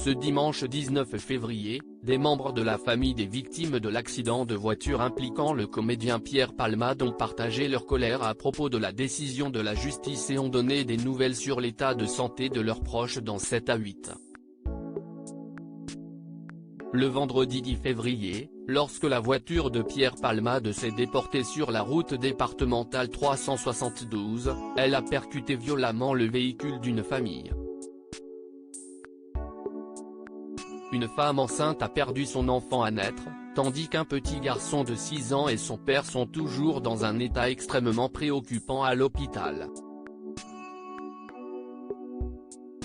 Ce dimanche 19 février, des membres de la famille des victimes de l'accident de voiture impliquant le comédien Pierre Palmade ont partagé leur colère à propos de la décision de la justice et ont donné des nouvelles sur l'état de santé de leurs proches dans 7 à 8. Le vendredi 10 février, lorsque la voiture de Pierre Palmade s'est déportée sur la route départementale 372, elle a percuté violemment le véhicule d'une famille. Une femme enceinte a perdu son enfant à naître, tandis qu'un petit garçon de 6 ans et son père sont toujours dans un état extrêmement préoccupant à l'hôpital.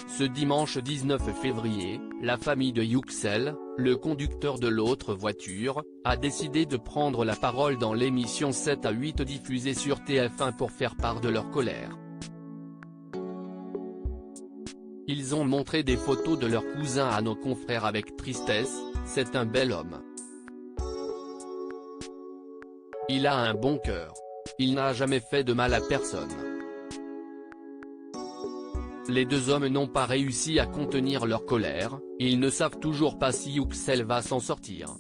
Ce dimanche 19 février, la famille de Yüksel, le conducteur de l'autre voiture, a décidé de prendre la parole dans l'émission 7 à 8 diffusée sur TF1 pour faire part de leur colère. Ils ont montré des photos de leur cousin à nos confrères avec tristesse. C'est un bel homme. Il a un bon cœur. Il n'a jamais fait de mal à personne. Les deux hommes n'ont pas réussi à contenir leur colère, ils ne savent toujours pas si Yüksel va s'en sortir.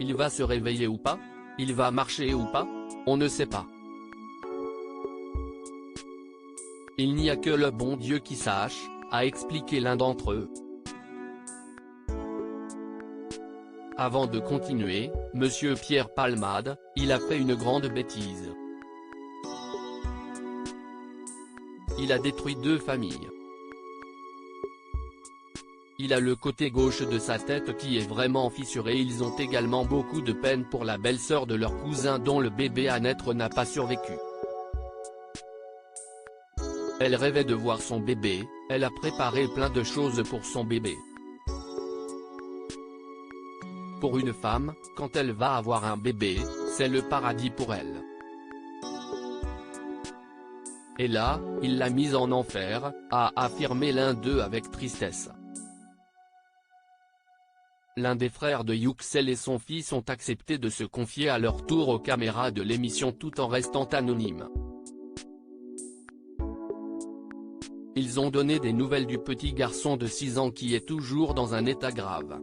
Il va se réveiller ou pas? Il va marcher ou pas? On ne sait pas. Il n'y a que le bon Dieu qui sache, a expliqué l'un d'entre eux. Avant de continuer, Monsieur Pierre Palmade, il a fait une grande bêtise. Il a détruit 2 familles. Il a le côté gauche de sa tête qui est vraiment fissuré. Ils ont également beaucoup de peine pour la belle-sœur de leur cousin dont le bébé à naître n'a pas survécu. Elle rêvait de voir son bébé, elle a préparé plein de choses pour son bébé. Pour une femme, quand elle va avoir un bébé, c'est le paradis pour elle. Et là, il l'a mise en enfer, a affirmé l'un d'eux avec tristesse. L'un des frères de Yüksel et son fils ont accepté de se confier à leur tour aux caméras de l'émission tout en restant anonymes. Ils ont donné des nouvelles du petit garçon de 6 ans qui est toujours dans un état grave.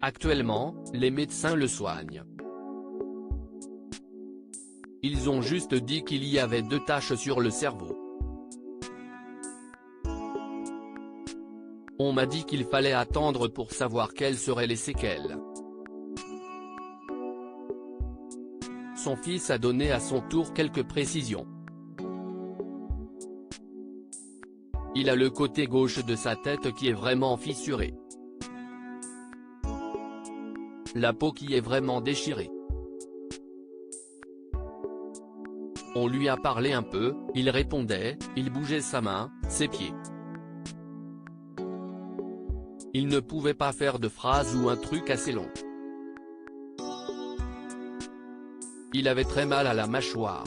Actuellement, les médecins le soignent. Ils ont juste dit qu'il y avait 2 taches sur le cerveau. On m'a dit qu'il fallait attendre pour savoir quelles seraient les séquelles. Son fils a donné à son tour quelques précisions. Il a le côté gauche de sa tête qui est vraiment fissuré. La peau qui est vraiment déchirée. On lui a parlé un peu, il répondait, il bougeait sa main, ses pieds. Il ne pouvait pas faire de phrase ou un truc assez long. Il avait très mal à la mâchoire.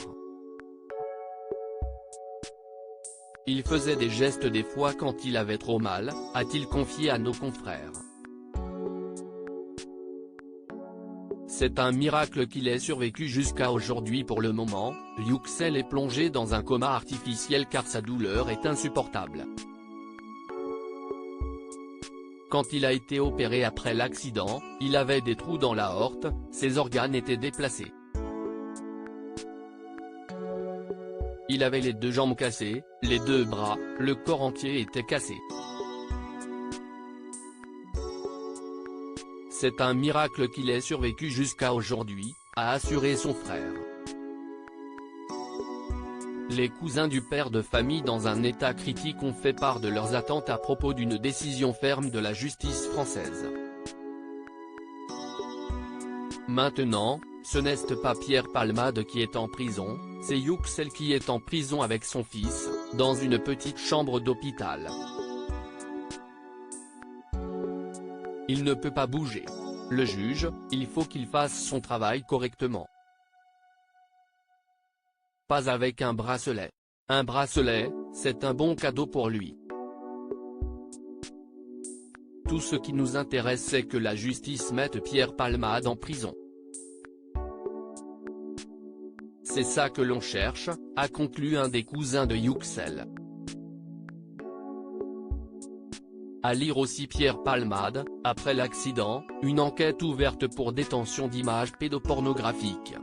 Il faisait des gestes des fois quand il avait trop mal, a-t-il confié à nos confrères. C'est un miracle qu'il ait survécu jusqu'à aujourd'hui. Pour le moment, Yüksel est plongé dans un coma artificiel car sa douleur est insupportable. Quand il a été opéré après l'accident, il avait des trous dans l'aorte, ses organes étaient déplacés. Il avait les 2 jambes cassées, les 2 bras, le corps entier était cassé. C'est un miracle qu'il ait survécu jusqu'à aujourd'hui, a assuré son frère. Les cousins du père de famille dans un état critique ont fait part de leurs attentes à propos d'une décision ferme de la justice française. Maintenant, ce n'est pas Pierre Palmade qui est en prison, c'est Yüksel qui est en prison avec son fils, dans une petite chambre d'hôpital. Il ne peut pas bouger. Le juge, il faut qu'il fasse son travail correctement. Pas avec un bracelet. Un bracelet, c'est un bon cadeau pour lui. Tout ce qui nous intéresse c'est que la justice mette Pierre Palmade en prison. c'est ça que l'on cherche, a conclu un des cousins de Yüksel. À lire aussi Pierre Palmade, après l'accident, une enquête ouverte pour détention d'images pédopornographiques.